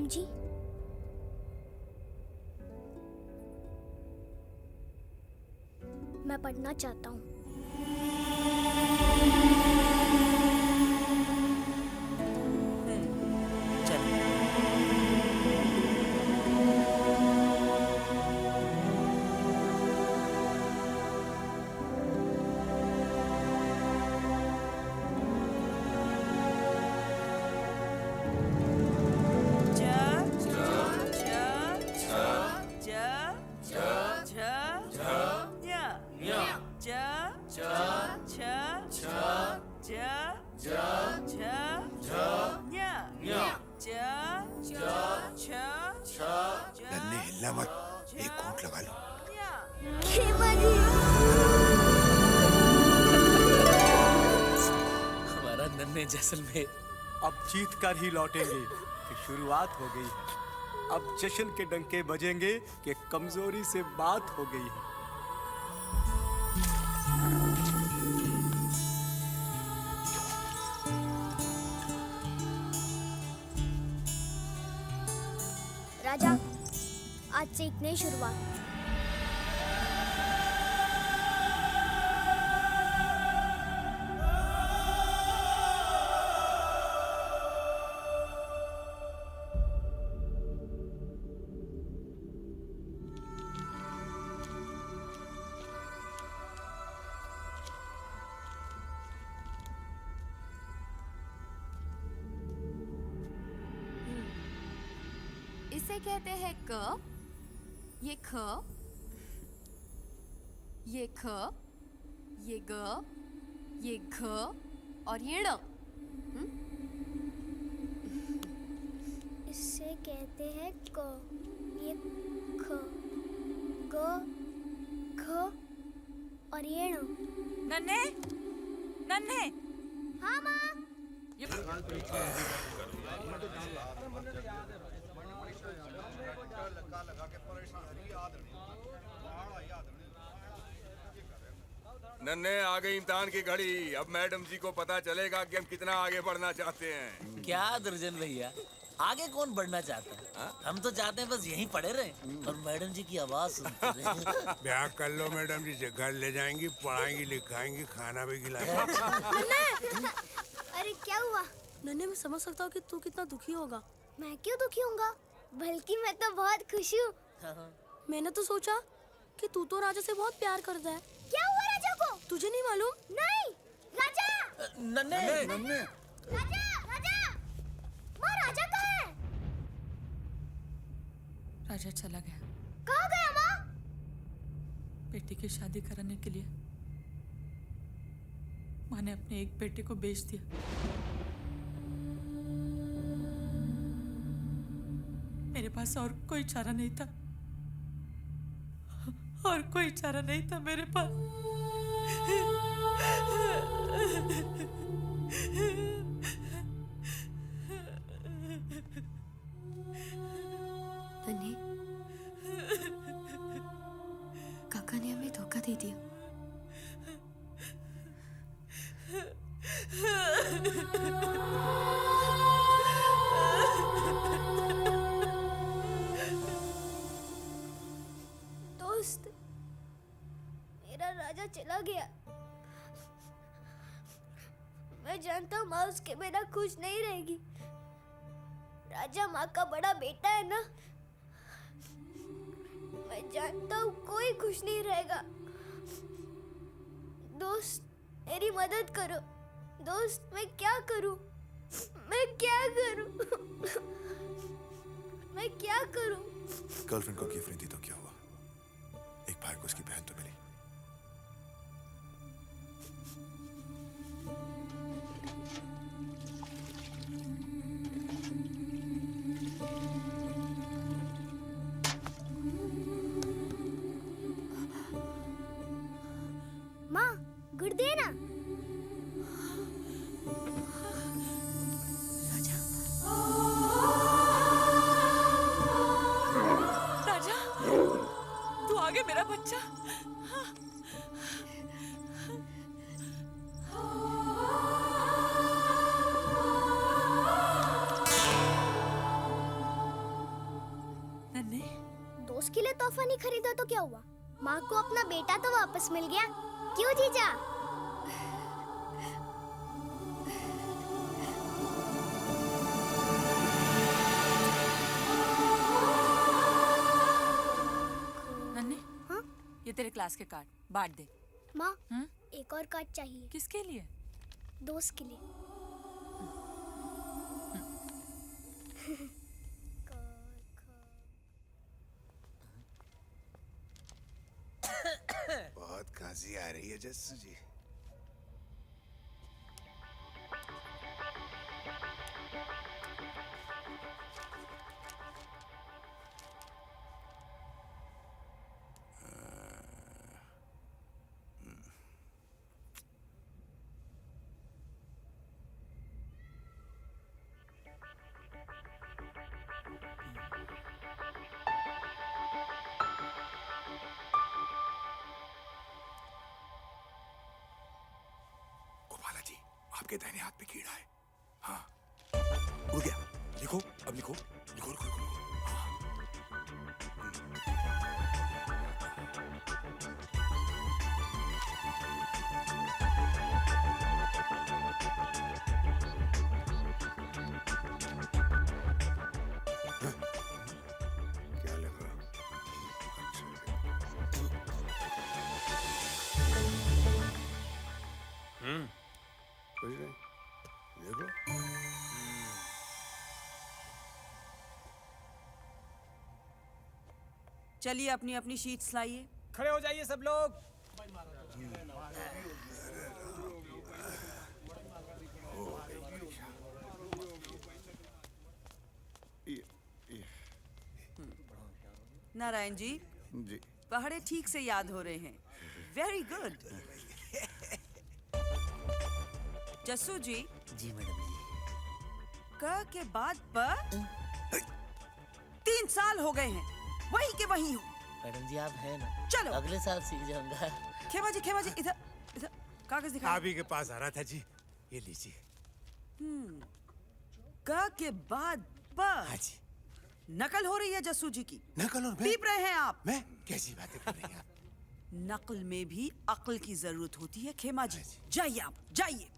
Madam जी, मैं पढ़ना चाहता हूँ। नन्हे हिलना मत, एक घूंट लगा लो। हमारा नन्हे जैसलमेर अब जीत कर ही लौटेंगे कि शुरुआत हो गई है। अब जश्न के डंके बजेंगे कि कमजोरी से बात हो गई है। राजा, आज से एक नई शुरुआत। इसे कहते हैं क, ये ख, ये ख, ये ग, ये घ और ये ड़। इसे कहते हैं क, ये ख, ग, घ और ये ण। नन्हे, नन्हे। हाँ माँ। नन्हे, आ गई इम्तिहान की घड़ी। अब मैडम जी को पता चलेगा कि हम कितना आगे बढ़ना चाहते हैं। क्या दर्जन भैया, आगे कौन बढ़ना चाहता है? हम तो चाहते हैं बस यहीं पड़े रहे और मैडम जी की आवाज सुनते रहे। ब्याह कर लो मैडम जी से, घर ले जाएंगी, पढ़ाएंगी, लिखाएंगी, खाना भी खिलाएंगी। अरे क्या हुआ? नन्हे, मैं समझ सकता हूँ कि तू कितना दुखी होगा। मैं क्यों दुखी होऊंगा? बल्कि मैं तो बहुत खुश हूँ। मैंने तो सोचा कि तू तो राजा से बहुत प्यार करता है। क्या हुआ राजा को? तुझे नहीं मालूम? नहीं। राजा! नन्हे, राजा! राजा! माँ, राजा कहाँ है? राजा चला गया कहाँ गया माँ? बेटी की शादी कराने के लिए। माँ ने अपने एक बेटे को बेच दिया। मेरे पास और कोई चारा नहीं था, और कोई चारा नहीं था मेरे पास। नन्हे, काका ने हमें धोखा दे दिया। दोस्त, मेरा राजा चला गया। मैं जानता हूँ माँ उसके बिना खुश नहीं रहेगी। राजा माँ का बड़ा बेटा है ना। मैं जानता हूँ कोई खुश नहीं रहेगा। दोस्त, मेरी मदद करो। दोस्त, मैं क्या करूँ? मैं क्या करूँ? मैं क्या करूँ? गर्लफ्रेंड को गिफ्ट नहीं दी तो क्या हुआ? एक भाई को उसकी बहन तो मिली। माँ, गुड़ दे ना। राजा, तू आ गया मेरा बच्चा। नन्हे? दोस्त के लिए तोहफा नहीं खरीदा तो क्या हुआ? माँ को अपना बेटा तो वापस मिल गया। क्यों जीजा? नन्हे, हाँ? ये तेरे क्लास के कार्ड बांट दे। माँ, हम्म? एक और कार्ड चाहिए। किसके लिए? दोस्त के लिए। बहुत खांसी आ रही है जस्सू जी। गोपाला जी, आपके दाहिने हाथ पे कीड़ा है। हाँ, उड़ गया। लिखो, अब लिखो, लिखो, लिखो, लिखो। क्या लगा? कुछ नहीं, देखो। चलिए अपनी अपनी शीट्स लाइए। खड़े हो जाइए सब लोग। नारायण जी, जी। पहाड़े ठीक से याद हो रहे हैं। Very good. जस्सू जी, जी मैडम जी। क के बाद प 3 साल हो गए हैं, वही के वही हूँ। मैडम जी आप हैं ना? चलो। अगले साल सीख जाऊंगा। खेमा जी इधर इधर कागज दिखा। आप ही के पास आ रहा था जी, ये लीजिए। क के बाद प हाँ जी। नकल हो रही है जस्सू जी की। नकल और पीप रहे हैं आप। मैं कैसी बातें कर रही हैं आप? नकल में भी अक्ल की जरूरत होती है खेमा जी। जाइए आप, जाइए।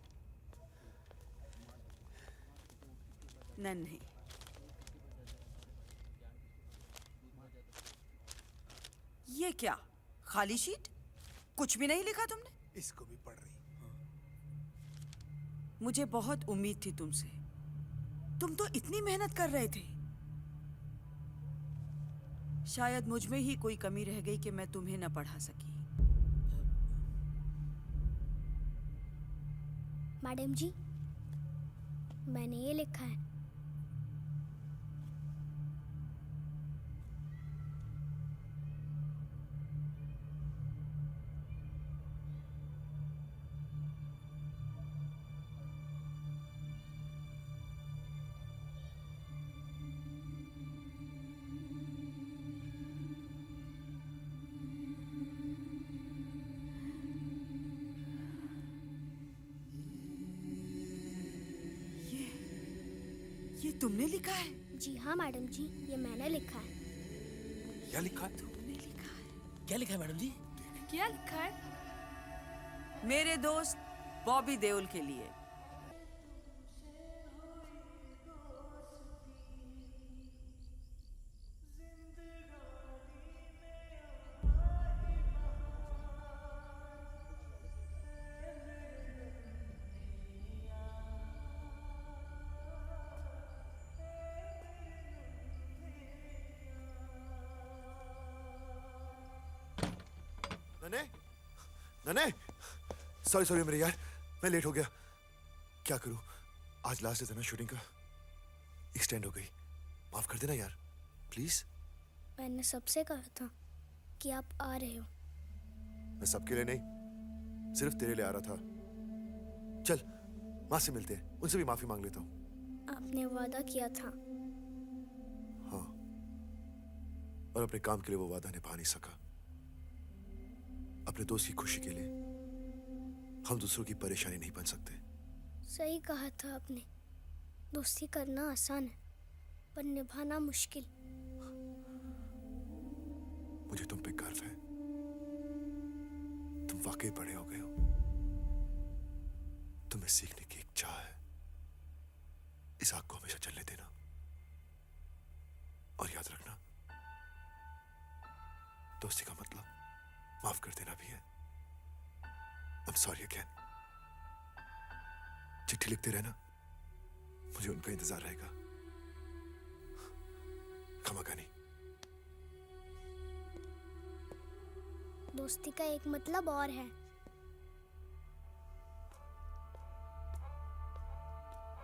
नन्हे, ये क्या खाली शीट? कुछ भी नहीं लिखा तुमने? इसको भी पढ़ रही। मुझे बहुत उम्मीद थी तुमसे। तुम तो इतनी मेहनत कर रहे थे। शायद मुझ में ही कोई कमी रह गई कि मैं तुम्हें न पढ़ा सकी। मैडम जी, मैंने ये लिखा है। ये तुमने लिखा है? जी हाँ मैडम जी, ये मैंने लिखा है। क्या लिखा है? तुमने लिखा है? क्या लिखा है मैडम जी? क्या लिखा है? मेरे दोस्त बॉबी देओल के लिए। नने, नने, सॉरी मेरे यार, मैं लेट हो गया। क्या करूं, आज लास्ट डे था ना शूटिंग का, एक्सटेंड हो गई। माफ कर देना यार, प्लीज। मैंने सबसे कहा था कि आप आ रहे हो। मैं सबके लिए नहीं, सिर्फ तेरे लिए आ रहा था। चल माँ से मिलते हैं, उनसे भी माफी मांग लेता हूँ। आपने वादा किया था। हाँ, और अपने काम के लिए वो वादा निभा नहीं सका। अपने दोस्त की खुशी के लिए हम दूसरों की परेशानी नहीं बन सकते। सही कहा था आपने। दोस्ती करना आसान है, पर निभाना मुश्किल। मुझे तुम पे गर्व है। तुम वाकई बड़े हो गए हो। तुम्हें सीखने की एक चाह है। इस आग को हमेशा चलने देना और याद रखना, दोस्ती का मतलब माफ कर देना भी है। I'm sorry again। चिट्ठी लिखते रहना, मुझे उनका इंतजार रहेगा। खमाकानी। दोस्ती का एक मतलब और है।